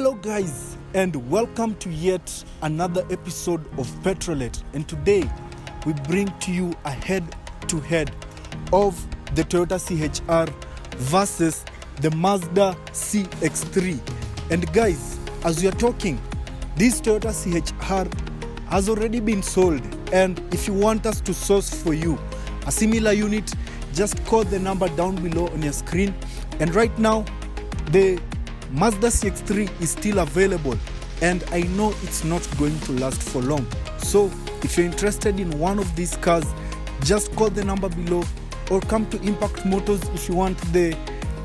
Hello guys, and welcome to yet another episode of Petrolette. And today we bring to you a head-to-head of the Toyota CHR versus the Mazda CX-3. And guys, as we are talking, this Toyota CHR has already been sold, and if you want us to source for you a similar unit, just call the number down below on your screen. And right now the Mazda CX-3 is still available, and I know it's not going to last for long. So if you're interested in one of these cars, just call the number below or come to Impact Motors if you want the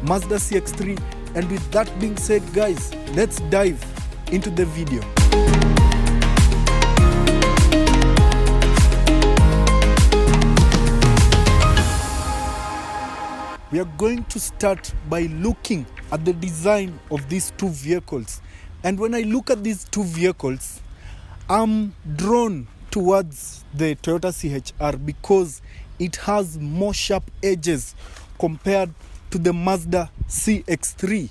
Mazda CX-3. And with that being said, guys, let's dive into the video. We are going to start by looking at the design of these two vehicles. And when I look at these two vehicles, I'm drawn towards the Toyota CHR because it has more sharp edges compared to the Mazda CX-3.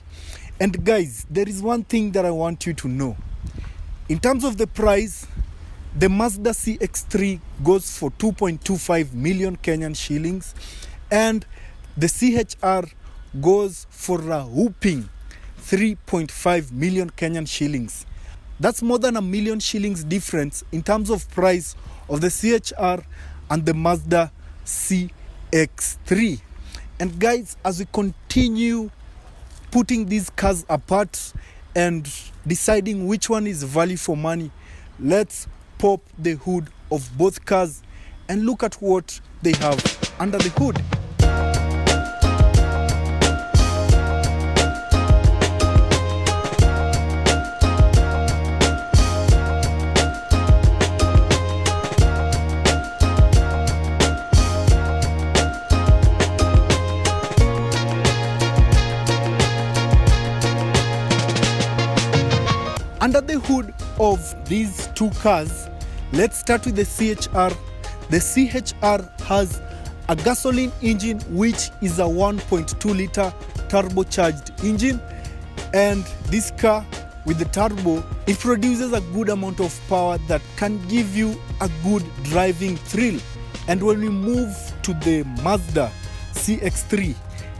And guys, there is one thing that I want you to know. In terms of the price, the Mazda CX-3 goes for 2.25 million Kenyan shillings, and the CHR goes for a whooping 3.5 million Kenyan shillings. That's more than $1 million shillings difference in terms of price of the CHR and the Mazda CX-3. And guys, as we continue putting these cars apart and deciding which one is value for money, let's pop the hood of both cars and look at what they have under the hood. Under the hood of these two cars, let's start with the CHR. The CHR has a gasoline engine, which is a 1.2 liter turbocharged engine. And this car with the turbo, it produces a good amount of power that can give you a good driving thrill. And when we move to the Mazda CX-3,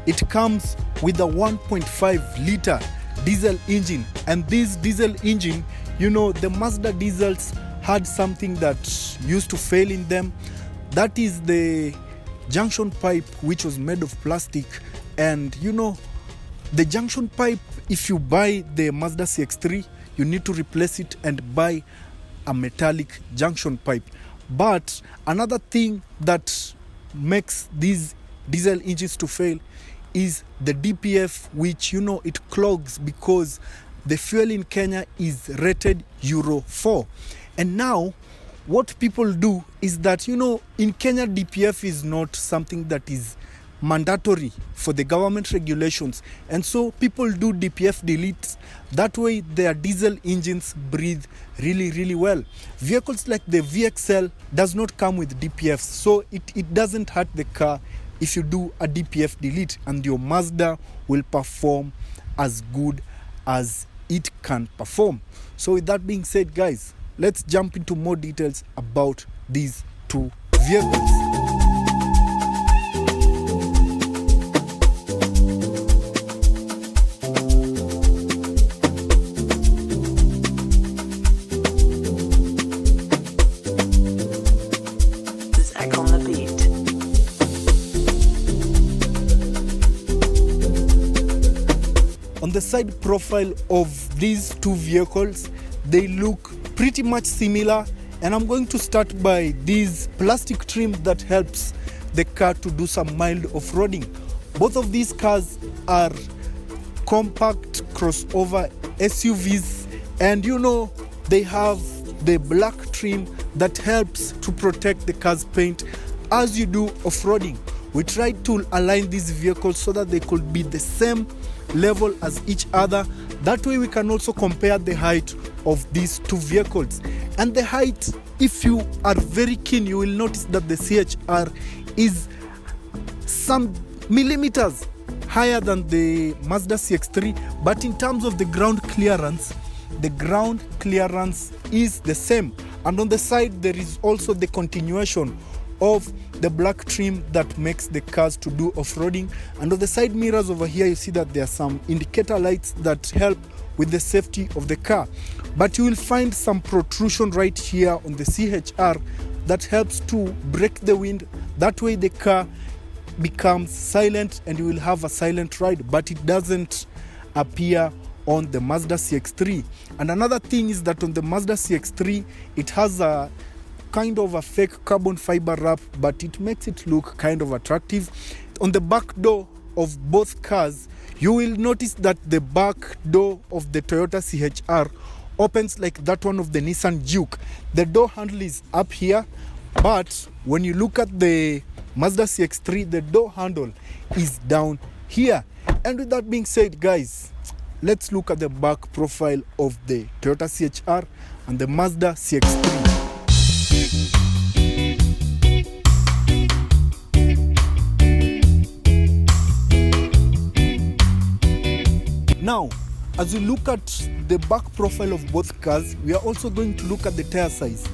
it comes with a 1.5 liter diesel engine. And this diesel engine, you know, the Mazda diesels had something that used to fail in them. That is the junction pipe, which was made of plastic. And you know, the junction pipe, if you buy the Mazda CX-3, you need to replace it and buy a metallic junction pipe. But another thing that makes these diesel engines to fail is the DPF, which, you know, it clogs because the fuel in Kenya is rated Euro 4. And now what people do is that, you know, in Kenya DPF is not something that is mandatory for the government regulations, and so people do DPF deletes. That way their diesel engines breathe really well. Vehicles like the VXL does not come with DPF, so it doesn't hurt the car if you do a DPF delete, and your Mazda will perform as good as it can perform. So with that being said, guys, let's jump into more details about these two vehicles. On the side profile of these two vehicles, they look pretty much similar, and I'm going to start by this plastic trim that helps the car to do some mild off-roading. Both of these cars are compact crossover SUVs, and you know, they have the black trim that helps to protect the car's paint as you do off-roading. We tried to align these vehicles so that they could be the same level as each other. That way we can also compare the height of these two vehicles. And the height, if you are very keen, you will notice that the CHR is some millimeters higher than the Mazda CX-3, but in terms of the ground clearance is the same. And on the side there is also the continuation of the black trim that makes the cars to do off-roading. And on the side mirrors over here, you see that there are some indicator lights that help with the safety of the car. But you will find some protrusion right here on the CHR that helps to break the wind. That way the car becomes silent and you will have a silent ride, but it doesn't appear on the Mazda CX-3. And another thing is that on the Mazda CX-3, it has a kind of a fake carbon fiber wrap, but it makes it look kind of attractive. On the back door of both cars, you will notice that the back door of the Toyota CHR opens like that one of the Nissan Juke. The door handle is up here, but when you look at the Mazda CX-3, the door handle is down here. And with that being said, guys, let's look at the back profile of the Toyota CHR and the Mazda CX-3. Now, as we look at the back profile of both cars, we are also going to look at the tire size.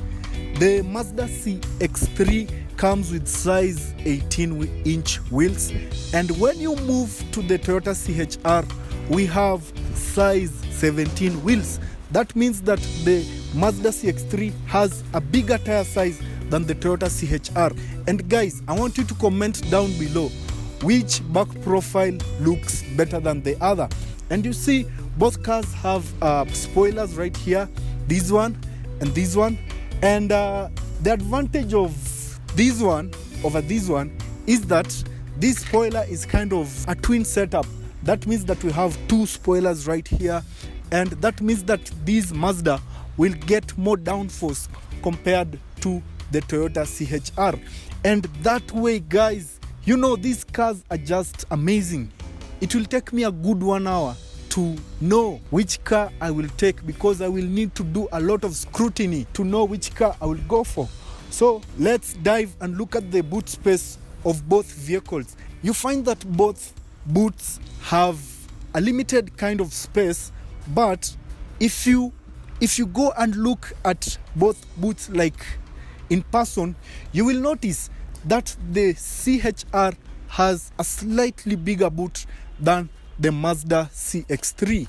The Mazda CX-3 comes with size 18-inch wheels, and when you move to the Toyota CHR, we have size 17 wheels. That means that the Mazda CX-3 has a bigger tire size than the Toyota CHR. And guys, I want you to comment down below which back profile looks better than the other. And you see both cars have spoilers right here, this one and this one. And the advantage of this one over this one is that this spoiler is kind of a twin setup. That means that we have two spoilers right here, and that means that this Mazda will get more downforce compared to the Toyota CHR. And that way, guys, you know, these cars are just amazing. It will take me a good 1 hour to know which car I will take, because I will need to do a lot of scrutiny to know which car I will go for. So let's dive and look at the boot space of both vehicles. You find that both boots have a limited kind of space, but if you go and look at both boots like in person, you will notice that the CHR has a slightly bigger boot than the Mazda CX-3,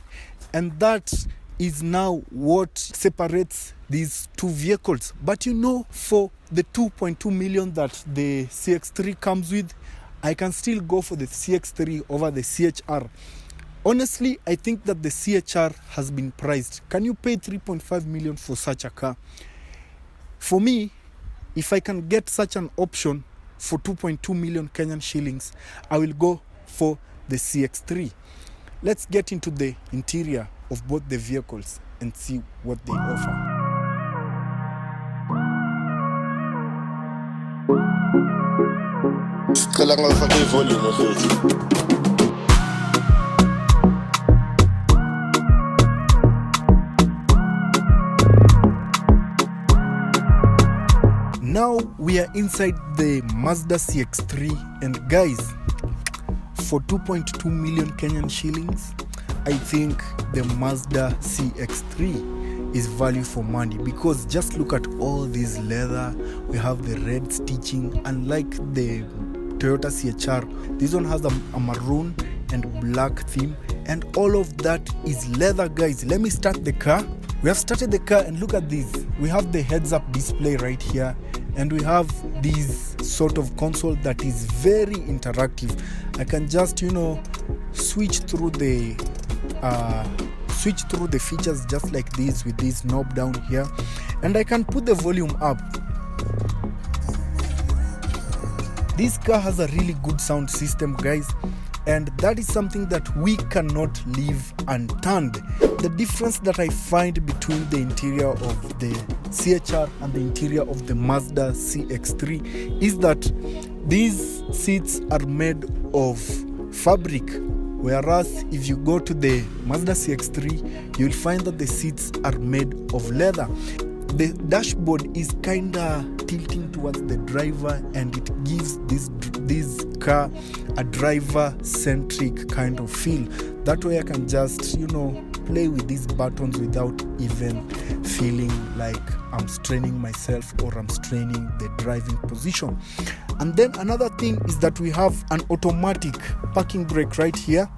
and that is now what separates these two vehicles. But you know, for the 2.2 million that the CX-3 comes with, I can still go for the CX-3 over the CHR. Honestly, I think that the CHR has been priced. Can you pay 3.5 million for such a car? For me, if I can get such an option for 2.2 million Kenyan shillings, I will go for the CX-3. Let's get into the interior of both the vehicles and see what they offer. Now we are inside the Mazda CX-3, and guys, for 2.2 million Kenyan shillings, I think the Mazda CX-3 is value for money, because just look at all this leather. We have the red stitching, unlike the Toyota CHR. This one has a maroon and black theme, and all of that is leather, guys. Let me start the car. We have started the car, and look at this. We have the heads-up display right here, and we have this sort of console that is very interactive. I can just, switch through the features just like this with this knob down here, and I can put the volume up. This car has a really good sound system, guys, and that is something that we cannot leave unturned. The difference that I find between the interior of the CHR and the interior of the Mazda CX-3 is that these seats are made of fabric, whereas if you go to the Mazda CX-3, you'll find that the seats are made of leather. The dashboard is kinda tilting towards the driver, and it gives this car, a driver-centric kind of feel. That way I can just, play with these buttons without even feeling like I'm straining myself or I'm straining the driving position. And then another thing is that we have an automatic parking brake right here,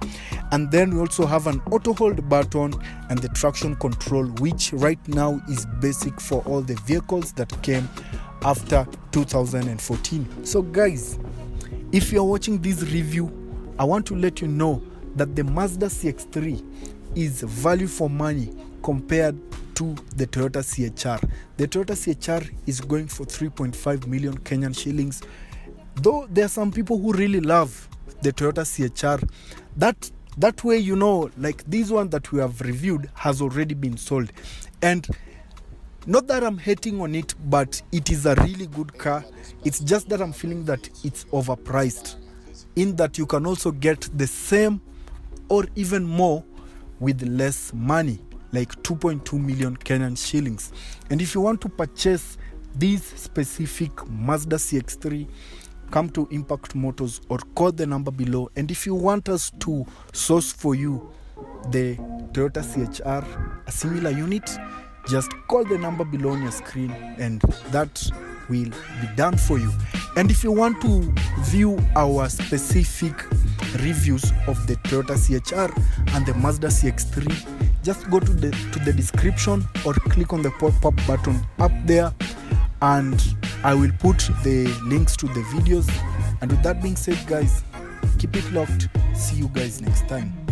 and then we also have an auto hold button and the traction control, which right now is basic for all the vehicles that came after 2014. So guys, if you're watching this review, I want to let you know that the Mazda CX-3 is value for money compared to the Toyota CHR. The Toyota CHR is going for 3.5 million Kenyan shillings. Though there are some people who really love the Toyota CHR, that way, like this one that we have reviewed has already been sold. And not that I'm hating on it, but it is a really good car. It's just that I'm feeling that it's overpriced, in that you can also get the same or even more with less money, like 2.2 million Kenyan shillings. And if you want to purchase this specific Mazda CX-3, come to Impact Motors or call the number below. And if you want us to source for you the Toyota CHR, a similar unit, just call the number below on your screen and that will be done for you. And if you want to view our specific reviews of the Toyota CHR and the Mazda CX-3, just go to the description or click on the pop-up button up there, and I will put the links to the videos. And with that being said, guys, keep it locked. See you guys next time.